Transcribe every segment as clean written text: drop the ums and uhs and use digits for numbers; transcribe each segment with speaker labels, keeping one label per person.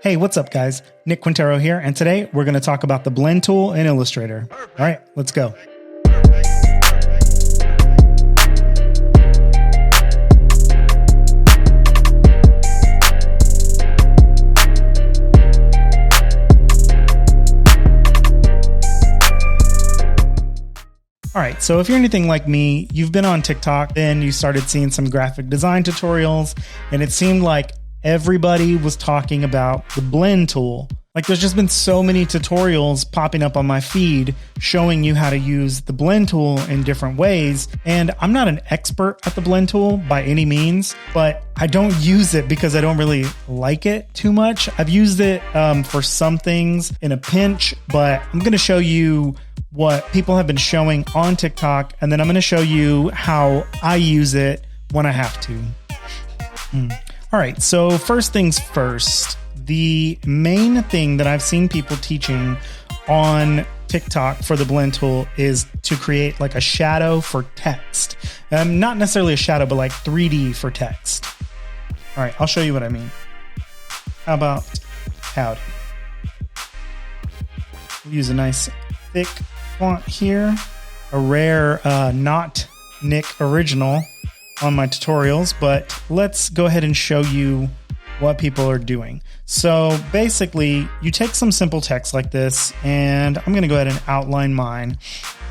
Speaker 1: Hey, what's up guys? Nick Quintero here, and today we're going to talk about the blend tool in Illustrator. All right, let's go. All right, so if you're anything like me, you've been on TikTok, then you started seeing some graphic design tutorials, and it seemed like everybody was talking about the blend tool. Like there's just been so many tutorials popping up on my feed showing you how to use the blend tool in different ways. And I'm not an expert at the blend tool by any means, but I don't use it because I don't really like it too much. I've used it for some things in a pinch, but I'm going to show you what people have been showing on TikTok, and then I'm going to show you how I use it when I have to. All right, so first things first, the main thing that I've seen people teaching on TikTok for the blend tool is to create like a shadow for text. Not necessarily a shadow, but like 3D for text. All right, I'll show you what I mean. How about howdy? We'll use a nice thick font here, a rare not Nick original on my tutorials, but let's go ahead and show you what people are doing. So basically you take some simple text like this, and I'm going to go ahead and outline mine.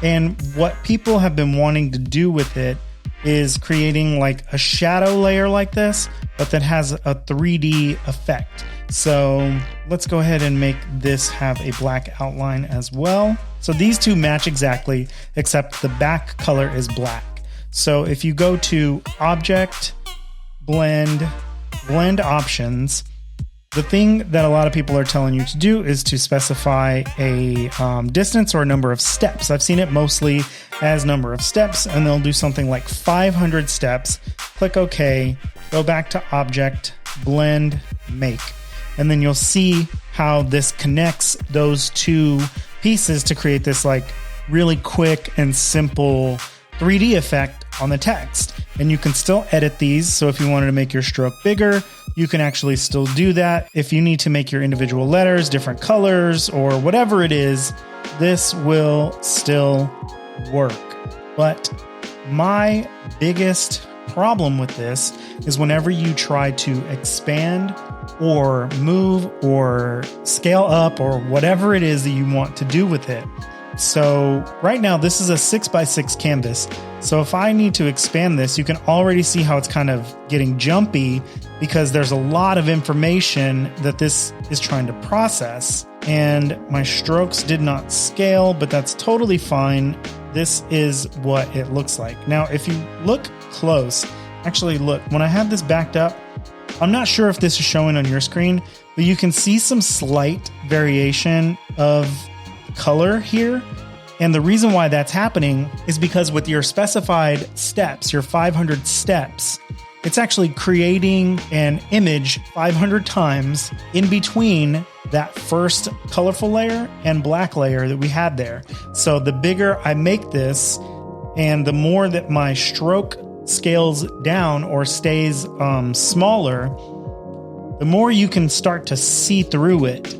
Speaker 1: And what people have been wanting to do with it is creating like a shadow layer like this, but that has a 3D effect. So let's go ahead and make this have a black outline as well. So these two match exactly, except the back color is black. So if you go to Object, Blend Options, the thing that a lot of people are telling you to do is to specify a distance or a number of steps. I've seen it mostly as number of steps, and they'll do something like 500 steps. Click OK, go back to Object, Blend, Make. And then you'll see how this connects those two pieces to create this like really quick and simple 3D effect on the text. And you can still edit these. So if you wanted to make your stroke bigger, you can actually still do that. If you need to make your individual letters different colors or whatever it is, this will still work. But my biggest problem with this is whenever you try to expand or move or scale up or whatever it is that you want to do with it. So right now this is a 6x6 canvas. So if I need to expand this, you can already see how it's kind of getting jumpy because there's a lot of information that this is trying to process, and my strokes did not scale, but that's totally fine. This is what it looks like. Now, if you look close, actually look, when I have this backed up, I'm not sure if this is showing on your screen, but you can see some slight variation of color here. And the reason why that's happening is because with your specified steps, your 500 steps, it's actually creating an image 500 times in between that first colorful layer and black layer that we had there. So the bigger I make this and the more that my stroke scales down or stays smaller, the more you can start to see through it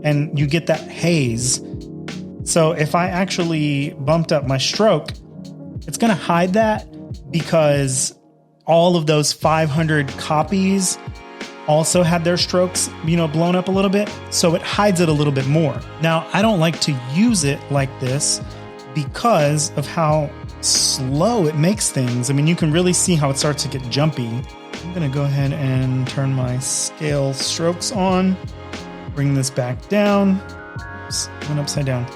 Speaker 1: and you get that haze. So if I actually bumped up my stroke, it's going to hide that because all of those 500 copies also had their strokes, blown up a little bit. So it hides it a little bit more. Now, I don't like to use it like this because of how slow it makes things. I mean, you can really see how it starts to get jumpy. I'm going to go ahead and turn my scale strokes on, bring this back down. Oops, went upside down.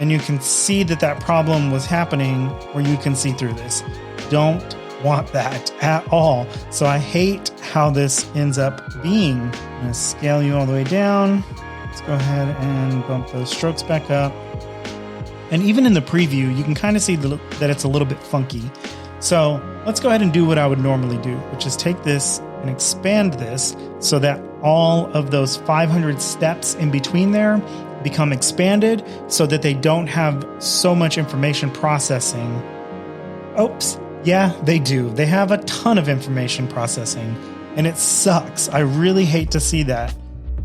Speaker 1: And you can see that that problem was happening where you can see through this. Don't want that at all. So I hate how this ends up being. I'm going to scale you all the way down. Let's go ahead and bump those strokes back up. And even in the preview, you can kind of see that it's a little bit funky. So let's go ahead and do what I would normally do, which is take this and expand this so that all of those 500 steps in between there become expanded so that they don't have so much information processing. Oops. Yeah, they do. They have a ton of information processing, and it sucks. I really hate to see that.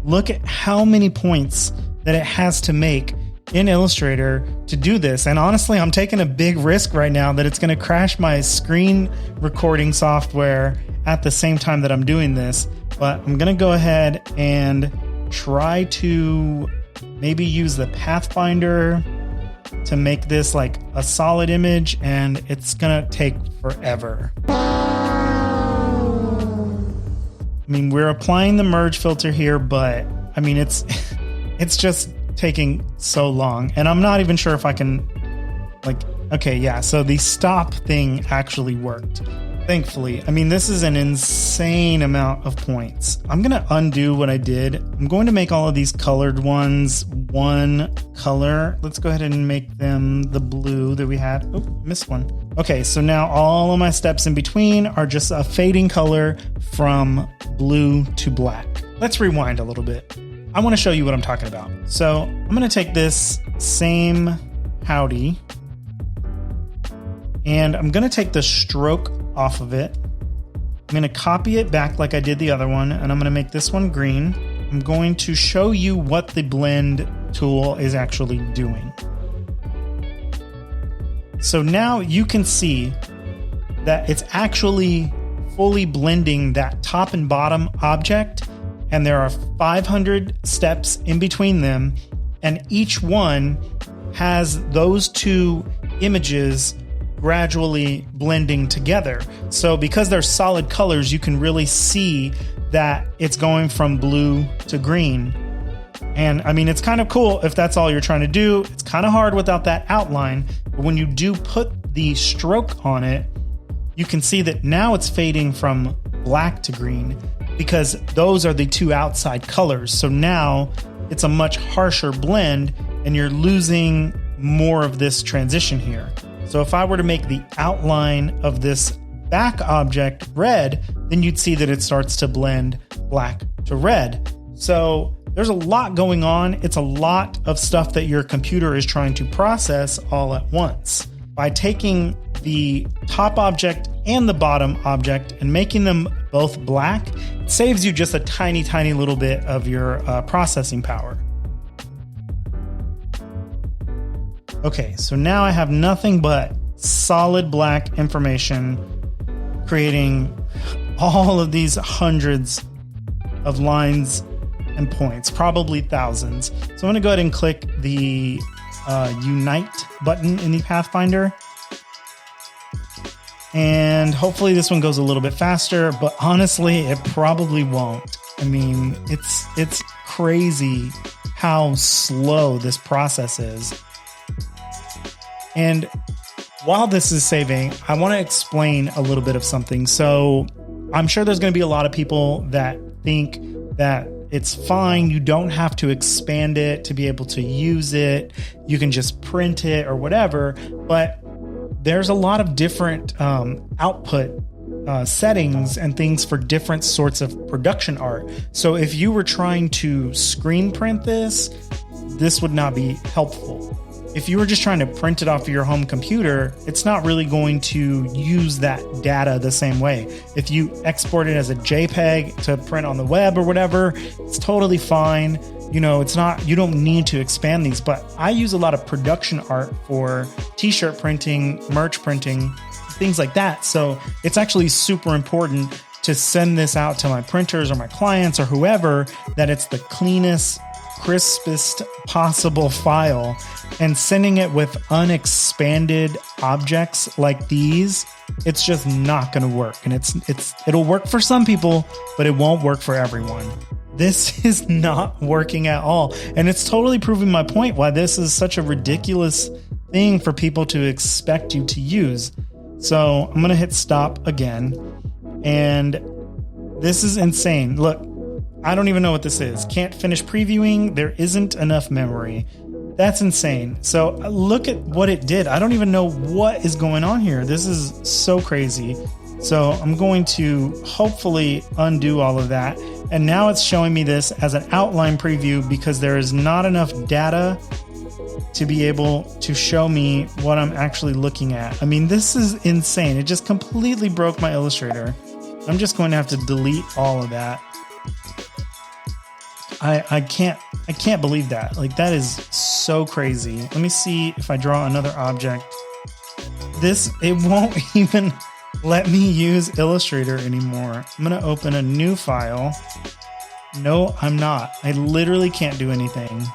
Speaker 1: look at how many points that it has to make in Illustrator to do this. And honestly, I'm taking a big risk right now that it's going to crash my screen recording software at the same time that I'm doing this. But I'm going to go ahead and try to maybe use the Pathfinder to make this like a solid image, and it's going to take forever. I mean, we're applying the merge filter here, but I mean, it's just taking so long, and I'm not even sure if I can, like, okay, yeah, so the stop thing actually worked, thankfully. I mean, this is an insane amount of points. I'm going to undo what I did. I'm going to make all of these colored ones one color. Let's go ahead and make them the blue that we had. Oh, missed one. Okay, so now all of my steps in between are just a fading color from blue to black. Let's rewind a little bit. I want to show you what I'm talking about. So I'm going to take this same howdy and I'm going to take the stroke off of it. I'm going to copy it back like I did the other one, and I'm going to make this one green. I'm going to show you what the blend tool is actually doing. So now you can see that it's actually fully blending that top and bottom object, and there are 500 steps in between them, and each one has those two images gradually blending together. So because they're solid colors, you can really see that it's going from blue to green. And I mean, it's kind of cool if that's all you're trying to do. It's kind of hard without that outline, but when you do put the stroke on it, you can see that now it's fading from black to green because those are the two outside colors. So now it's a much harsher blend and you're losing more of this transition here. So if I were to make the outline of this back object red, then you'd see that it starts to blend black to red. So there's a lot going on. It's a lot of stuff that your computer is trying to process all at once. By taking the top object and the bottom object and making them both black, it saves you just a tiny, tiny little bit of your processing power. Okay, so now I have nothing but solid black information creating all of these hundreds of lines and points, probably thousands. So I'm going to go ahead and click the Unite button in the Pathfinder. And hopefully this one goes a little bit faster, but honestly, it probably won't. I mean, it's crazy how slow this process is. And while this is saving, I want to explain a little bit of something. So I'm sure there's going to be a lot of people that think that it's fine. You don't have to expand it to be able to use it. You can just print it or whatever. But there's a lot of different output settings and things for different sorts of production art. So if you were trying to screen print this would not be helpful. If you were just trying to print it off of your home computer, it's not really going to use that data the same way. If you export it as a JPEG to print on the web or whatever, it's totally fine. You know, it's not, you don't need to expand these, but I use a lot of production art for t-shirt printing, merch printing, things like that. So it's actually super important to send this out to my printers or my clients or whoever that it's the cleanest, crispest possible file, and sending it with unexpanded objects like these, it's just not going to work. And it'll work for some people, but it won't work for everyone. This is not working at all. And it's totally proving my point why this is such a ridiculous thing for people to expect you to use. So I'm going to hit stop again. And this is insane. Look, I don't even know what this is. Can't finish previewing. There isn't enough memory. That's insane. So look at what it did. I don't even know what is going on here. This is so crazy. So I'm going to hopefully undo all of that. And now it's showing me this as an outline preview because there is not enough data to be able to show me what I'm actually looking at. I mean, this is insane. It just completely broke my Illustrator. I'm just going to have to delete all of that. I can't believe that. Like, that is so crazy. Let me see if I draw another object. It won't even let me use Illustrator anymore. I'm going to open a new file. No, I'm not. I literally can't do anything.